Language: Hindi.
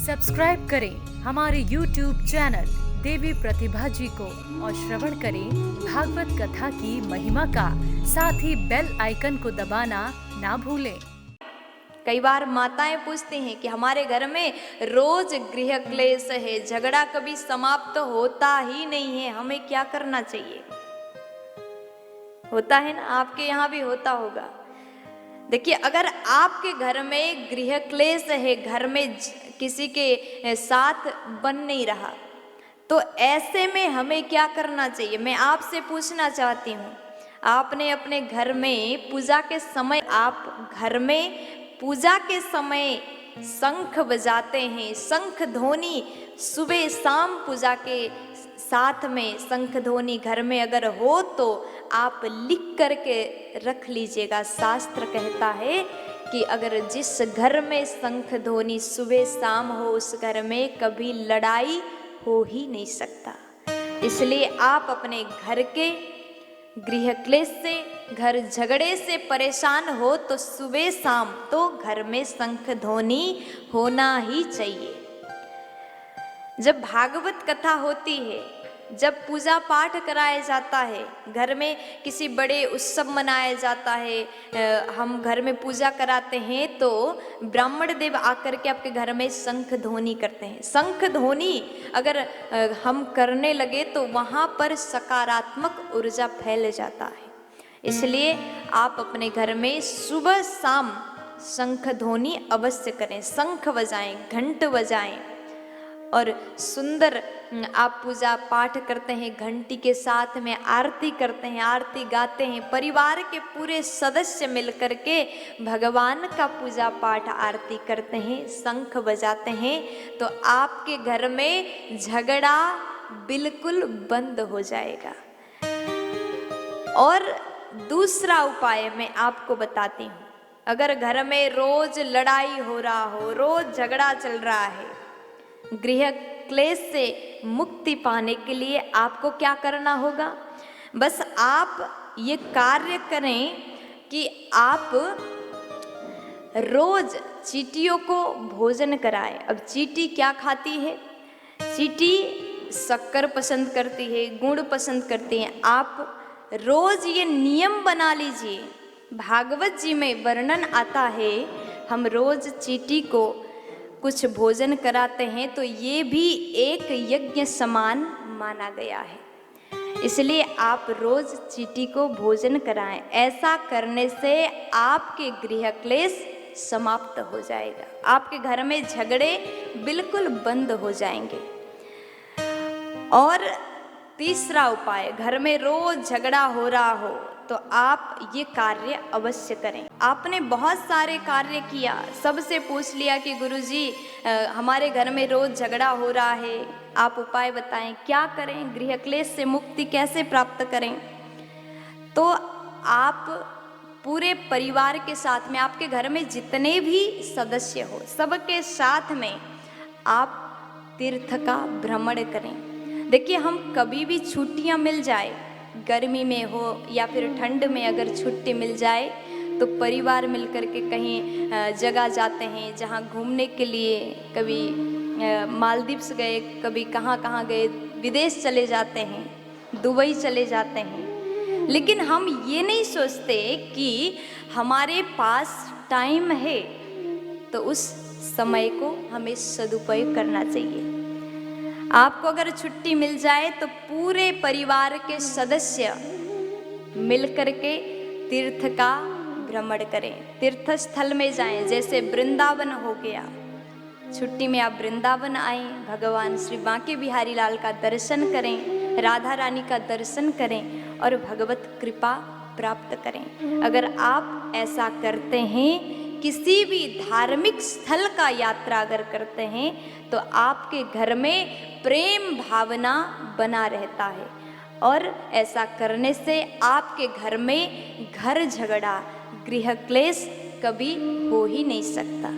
सब्सक्राइब करें हमारे YouTube चैनल देवी प्रतिभा जी को और श्रवण करें भागवत कथा की महिमा का। साथ ही बेल आइकन को दबाना ना भूलें। कई बार माताएं पूछती हैं कि हमारे घर में रोज गृह क्लेश है, झगड़ा कभी समाप्त होता ही नहीं है, हमें क्या करना चाहिए। होता है ना, आपके यहाँ भी होता होगा। देखिए, अगर आपके घर में गृह क्लेश है, घर में किसी के साथ बन नहीं रहा, तो ऐसे में हमें क्या करना चाहिए। मैं आपसे पूछना चाहती हूँ, आपने अपने घर में पूजा के समय, आप घर में पूजा के समय शंख बजाते हैं, शंख ध्वनि सुबह शाम पूजा के साथ में शंख ध्वनि घर में अगर हो तो आप लिख करके रख लीजिएगा। शास्त्र कहता है कि अगर जिस घर में शंख ध्वनि सुबह शाम हो, उस घर में कभी लड़ाई हो ही नहीं सकता। इसलिए आप अपने घर के गृह क्लेश से, घर झगड़े से परेशान हो तो सुबह शाम तो घर में शंख ध्वनि होना ही चाहिए। जब भागवत कथा होती है, जब पूजा पाठ कराया जाता है, घर में किसी बड़े उत्सव मनाया जाता है, हम घर में पूजा कराते हैं तो ब्राह्मण देव आकर के आपके घर में शंख ध्वनि करते हैं। शंख ध्वनि अगर हम करने लगे तो वहाँ पर सकारात्मक ऊर्जा फैल जाता है। इसलिए आप अपने घर में सुबह शाम शंख ध्वनि अवश्य करें, शंख बजाएं, घंट बजाएं और सुंदर आप पूजा पाठ करते हैं, घंटी के साथ में आरती करते हैं, आरती गाते हैं, परिवार के पूरे सदस्य मिलकर के भगवान का पूजा पाठ आरती करते हैं, शंख बजाते हैं, तो आपके घर में झगड़ा बिल्कुल बंद हो जाएगा। और दूसरा उपाय मैं आपको बताती हूँ, अगर घर में रोज लड़ाई हो रहा हो, रोज झगड़ा चल रहा है, गृह क्लेश से मुक्ति पाने के लिए आपको क्या करना होगा। बस आप ये कार्य करें कि आप रोज चींटियों को भोजन कराएं। अब चींटी क्या खाती है, चींटी शक्कर पसंद करती है, गुड़ पसंद करती है। आप रोज ये नियम बना लीजिए। भागवत जी में वर्णन आता है, हम रोज चींटी को कुछ भोजन कराते हैं तो ये भी एक यज्ञ समान माना गया है। इसलिए आप रोज चींटी को भोजन कराएं। ऐसा करने से आपके गृह क्लेश समाप्त हो जाएगा, आपके घर में झगड़े बिल्कुल बंद हो जाएंगे। और तीसरा उपाय, घर में रोज झगड़ा हो रहा हो तो आप ये कार्य अवश्य करें। आपने बहुत सारे कार्य किया, सबसे पूछ लिया कि गुरुजी हमारे घर में रोज झगड़ा हो रहा है, आप उपाय बताएं, क्या करें, गृह क्लेश से मुक्ति कैसे प्राप्त करें। तो आप पूरे परिवार के साथ में, आपके घर में जितने भी सदस्य हो, सबके साथ में आप तीर्थ का भ्रमण करें। देखिए, हम कभी भी छुट्टियां मिल जाए, गर्मी में हो या फिर ठंड में अगर छुट्टी मिल जाए तो परिवार मिलकर के कहीं जगह जाते हैं जहां घूमने के लिए, कभी मालदीव्स गए, कभी कहाँ कहाँ गए, विदेश चले जाते हैं, दुबई चले जाते हैं। लेकिन हम ये नहीं सोचते कि हमारे पास टाइम है तो उस समय को हमें सदुपयोग करना चाहिए। आपको अगर छुट्टी मिल जाए तो पूरे परिवार के सदस्य मिलकर के तीर्थ का भ्रमण करें, तीर्थ स्थल में जाएं। जैसे वृंदावन हो गया, छुट्टी में आप वृंदावन आएं, भगवान श्री बांके बिहारी लाल का दर्शन करें, राधा रानी का दर्शन करें और भगवत कृपा प्राप्त करें। अगर आप ऐसा करते हैं, किसी भी धार्मिक स्थल का यात्रा अगर करते हैं तो आपके घर में प्रेम भावना बना रहता है और ऐसा करने से आपके घर में घर झगड़ा, गृह क्लेश कभी हो ही नहीं सकता।